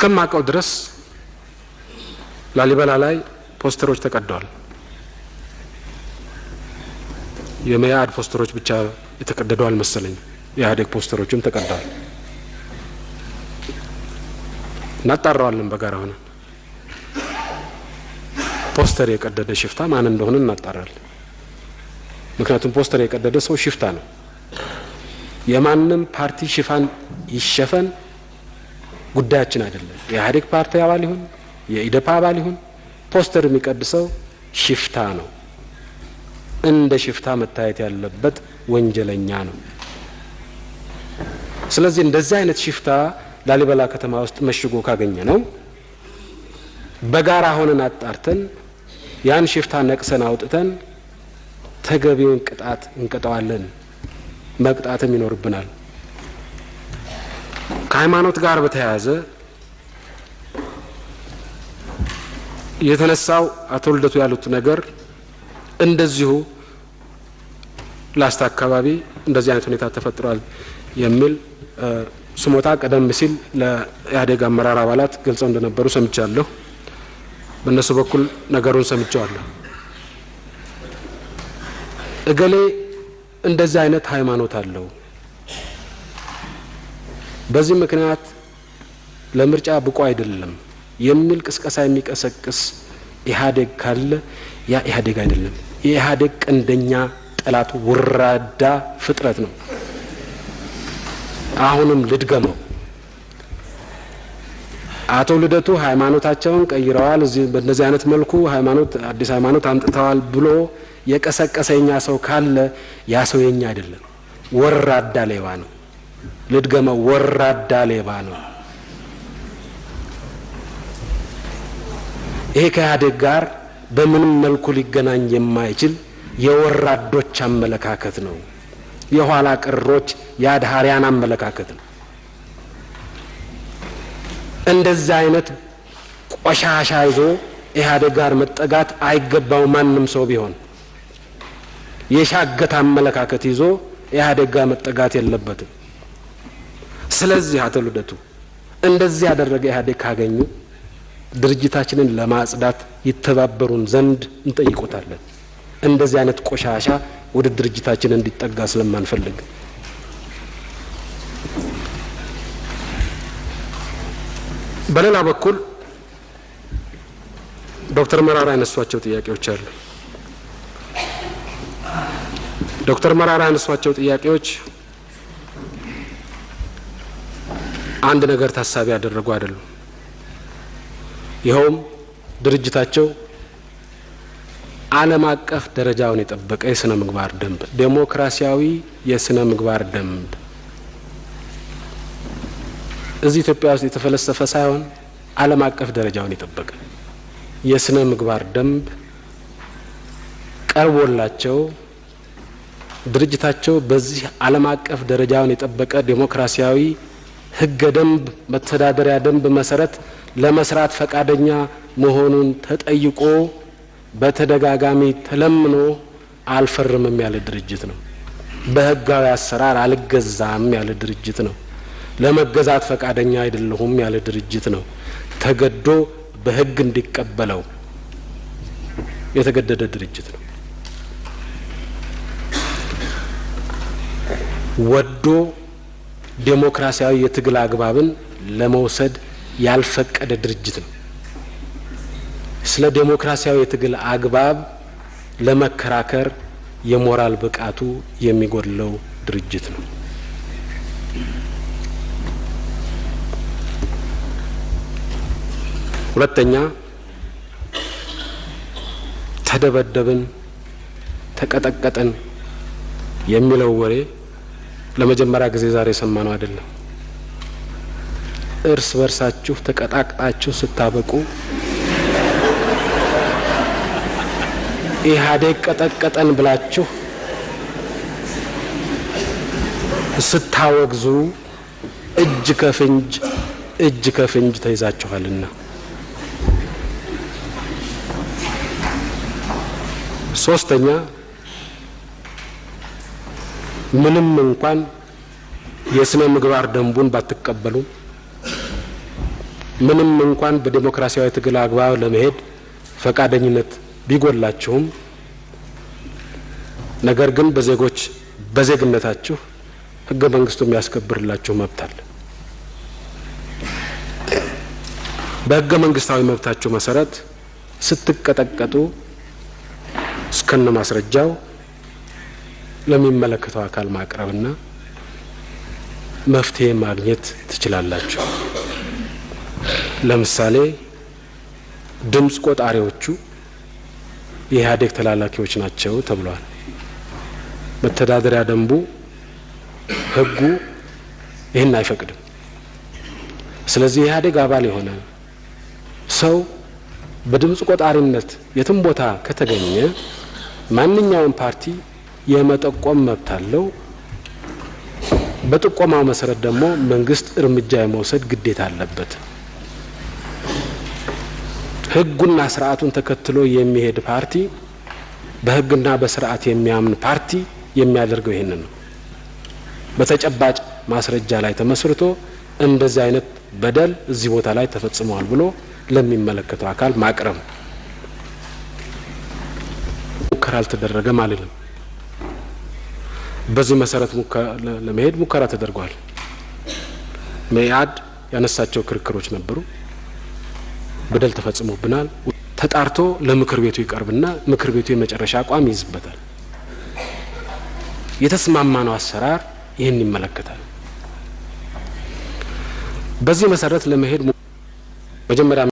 እስከማቀው ድረስ ላሊበላ ላይ ፖስተሮች ተቀደዋል። የመያድ ፖስተሮች ብቻ የተቀደደው አልመሰለኝ፣ የኢህአዴግ ፖስተሮችም ተቀደዋል። እናጣራዋለን በጋራ ሆነን። ፖስተር የቀደደ ሽፍታ ማን እንደሆነ እናጣራለን። ምክንያቱም ፖስተር የቀደደ ሰው ሽፍታ ነው። የማንም ፓርቲ ሽፋን ይሸፈን ጉዳያችን አይደለም። የኢህአዴግ ፓርቲ አባል ይሁን የኢዴፓ አባል ይሁን ፖስተር የሚቀድሰው ሽፍታ ነው። እንደ ሽፍታ መታየት ያለበት ወንጀለኛ ነው። ስለዚህ እንደዚህ አይነት ሽፍታ ላሊበላ ከተማ ውስጥ መሽጎ ካገኘ ነው በጋራ ሆነን አጣርተን ያን ሽፍታ ነቅሰን አውጥተን ተገቢውን ቅጣት እንቀጣዋለን። መቅጣትም ይኖርብናል። ከሃይማኖት ጋር በተያያዘ የተነሳው አቶ ልደቱ ያሉት ነገር እንደዚሁ ላስታ አካባቢ እንደዚህ አይነት ሁኔታ ተፈጥሯል የሚል ስሞታ ቀደም ሲል ለኢህአዴግ አመራር አባላት ገልጸው እንደነበሩ ሰምቻለሁ። በእነሱ በኩል ነገሩን ሰምቻለሁ። እገሌ እንደዚህ አይነት ሃይማኖት አለው፣ በዚህ ምክንያት ለምርጫ ብቁ አይደለም የሚል ቅስቀሳ የሚቀሰቅስ ኢህአዴግ ካለ ያ ኢህአዴግ አይደለም። የኢህአዴግ ቀንደኛ ጠላት ወራዳ ፍጥረት ነው። አሁንም ልድገመው፣ አቶ ልደቱ ሃይማኖታቸውን ቀይረዋል፣ እዚህ በእነዚህ አይነት መልኩ ሃይማኖት አዲስ ሃይማኖት አምጥተዋል ብሎ የቀሰቀሰኛ ሰው ካለ ያ ሰው የኛ አይደለም፣ ወራዳ ሌባ ነው። ልድገመው፣ ወራዳ ሌባ ነው። ይሄ ከኢህአዴግ ጋር በምንም መልኩ ሊገናኝ የማይችል የወራዶች አመለካከት ነው። የኋላ ቀሮች የአድሃሪያን አመለካከት ነው። እንደዚህ አይነት ቆሻሻ ይዞ ኢህአዴግ ጋር መጠጋት አይገባው። ማንም ሰው ቢሆን የሻገተ አመለካከት ይዞ ኢህአዴግ ጋር መጠጋት የለበትም። ስለዚህ አቶ ልደቱ እንደዚህ ያደረገ ኢህአዴግ ካገኙ ድርጅታችንን ለማጽዳት ይተባበሩን ዘንድ እንጠይቆታለን። እንደዚህ አይነት ቆሻሻ ወደ ድርጅታችን እንዲጠጋ ስለማንፈልግ። በሌላ በኩል ዶክተር መራራ ያነሷቸው ጥያቄዎች አሉ። ዶክተር መራራ ያነሷቸው ጥያቄዎች አንድ ነገር ታሳቢ ያደረጉ አይደሉም። ይኸውም ድርጅታቸው ዓለም አቀፍ ደረጃውን የጠበቀ የስነ ምግባር ደንብ፣ ዴሞክራሲያዊ የስነ ምግባር ደንብ እዚህ ኢትዮጵያ ውስጥ የተፈለሰፈ ሳይሆን ዓለም አቀፍ ደረጃውን የጠበቀ የስነ ምግባር ደንብ ቀርቦላቸው ድርጅታቸው በዚህ ዓለም አቀፍ ደረጃውን የጠበቀ ዴሞክራሲያዊ ህገ ደንብ መተዳደሪያ ደንብ መሰረት ለመስራት ፈቃደኛ መሆኑን ተጠይቆ በተደጋጋሚ ተለምኖ አልፈርምም ያለ ድርጅት ነው። በህጋዊ አሰራር አልገዛም ያለ ድርጅት ነው። ለመገዛት ፈቃደኛ አይደለሁም ያለ ድርጅት ነው። ተገዶ በህግ እንዲቀበለው የተገደደ ድርጅት ነው። ወዶ ዴሞክራሲያዊ የትግል አግባብን ለመውሰድ ያልፈቀደ ድርጅት ነው። ስለ ዴሞክራሲያዊ የትግል አግባብ ለመከራከር የሞራል ብቃቱ የሚጎድለው ድርጅት ነው። ሁለተኛ፣ ተደበደብን፣ ተቀጠቀጠን የሚለው ወሬ ለመጀመሪያ ጊዜ ዛሬ ሰማነው አይደለም። እርስ በርሳችሁ ተቀጣቅጣችሁ ስታበቁ ኢህአዴግ ቀጠቀጠን ብላችሁ ስታወግዙ እጅ ከፍንጅ ተይዛችኋልና። ሶስተኛ፣ ምንም እንኳን የስነ ምግባር ደንቡን ባትቀበሉ ምንም እንኳን በዲሞክራሲያዊ ትግል አግባብ ለመሄድ ፈቃደኝነት ቢጎላችሁም ነገር ግን በዜግነታችሁ ህገ መንግስቱ የሚያስከብርላችሁ መብት አለ። በህገ መንግስታዊ መብታችሁ መሰረት ስትቀጠቀጡ እስከነ ማስረጃው ለሚመለከተው አካል ማቅረብና መፍትሄ ማግኘት ትችላላችሁ። ለምሳሌ ድምጽ ቆጣሪዎቹ የኢህአዴግ ተላላኪዎች ናቸው ተብሏል። መተዳደሪያ ደንቡ ህጉ ይህን አይፈቅድም። ስለዚህ የኢህአዴግ አባል የሆነ ሰው በድምጽ ቆጣሪነት የትም ቦታ ከተገኘ ማንኛውም ፓርቲ የመጠቆም መብት አለው። በጥቆማው መሰረት ደግሞ መንግስት እርምጃ የመውሰድ ግዴታ አለበት። ህጉና ስርዓቱን ተከትሎ የሚሄድ ፓርቲ በህግና በስርዓት የሚያምን ፓርቲ የሚያደርገው ይሄንን ነው። በተጨባጭ ማስረጃ ላይ ተመስርቶ እንደዚህ አይነት በደል እዚህ ቦታ ላይ ተፈጽሟል ብሎ ለሚመለከተው አካል ማቅረብ። ሙከራ አልተደረገም አልልም። በዚህ መሰረት ለመሄድ ሙከራ ተደርጓል። መኢአድ ያነሳቸው ክርክሮች ነበሩ። በደል ተፈጽሞብናል ተጣርቶ ለምክር ቤቱ ይቀርብና ምክር ቤቱ የመጨረሻ አቋም ይይዝበታል። የተስማማነው አሰራር ይህን ይመለከታል። በዚህ መሰረት ለመሄድ መጀመሪያ